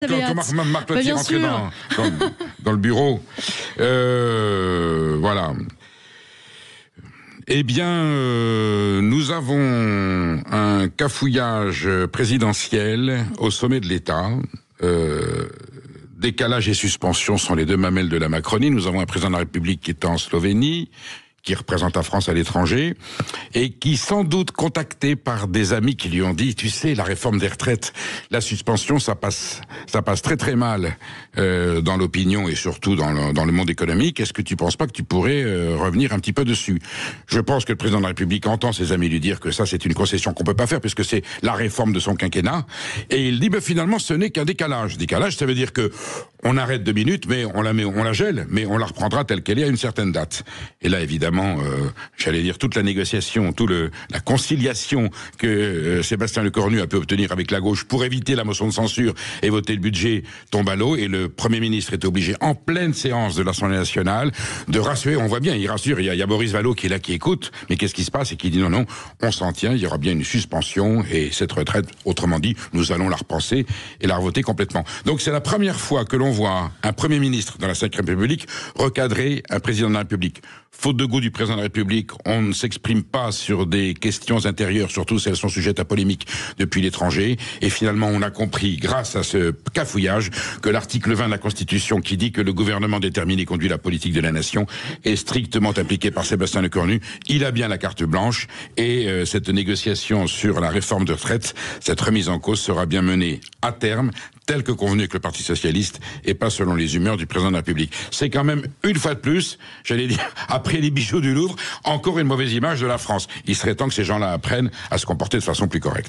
Quand Marc Lotti rentrait dans le bureau, voilà. Eh bien, nous avons un cafouillage présidentiel au sommet de l'État. Décalage et suspension sont les deux mamelles de la Macronie. Nous avons un président de la République qui est en Slovénie, qui représente la France à l'étranger, et qui, sans doute contacté par des amis qui lui ont dit, tu sais, la réforme des retraites, la suspension, ça passe très très mal dans l'opinion et surtout dans le monde économique. Est-ce que tu penses pas que tu pourrais revenir un petit peu dessus? Je pense que le président de la République entend ses amis lui dire que ça, c'est une concession qu'on peut pas faire puisque c'est la réforme de son quinquennat. Et il dit, finalement, ce n'est qu'un décalage. Décalage, ça veut dire que on arrête 2 minutes, mais on la gèle, mais on la reprendra telle qu'elle est à une certaine date. Et là, évidemment, j'allais dire toute la négociation, la conciliation que Sébastien Lecornu a pu obtenir avec la gauche pour éviter la motion de censure et voter le budget tombe à l'eau. Et le Premier ministre est obligé, en pleine séance de l'Assemblée nationale, de rassurer. On voit bien, il rassure. Il y a Boris Vallaud qui est là, qui écoute. Mais qu'est-ce qui se passe? Et qui dit non, on s'en tient. Il y aura bien une suspension et cette retraite, autrement dit, nous allons la repenser et la revoter complètement. Donc c'est la première fois que l'on voit un Premier ministre dans la Ve République recadrer un président de la République. Faute de goût du président de la République, on ne s'exprime pas sur des questions intérieures, surtout si elles sont sujettes à polémique depuis l'étranger. Et finalement, on a compris, grâce à ce cafouillage, que l'article 20 de la Constitution, qui dit que le gouvernement détermine et conduit la politique de la nation, est strictement appliqué par Sébastien Lecornu. Il a bien la carte blanche et cette négociation sur la réforme de retraite, cette remise en cause sera bien menée à terme, tel que convenu avec le Parti Socialiste et pas selon les humeurs du président de la République. C'est quand même, une fois de plus, j'allais dire, après les bijoux du Louvre, encore une mauvaise image de la France. Il serait temps que ces gens-là apprennent à se comporter de façon plus correcte.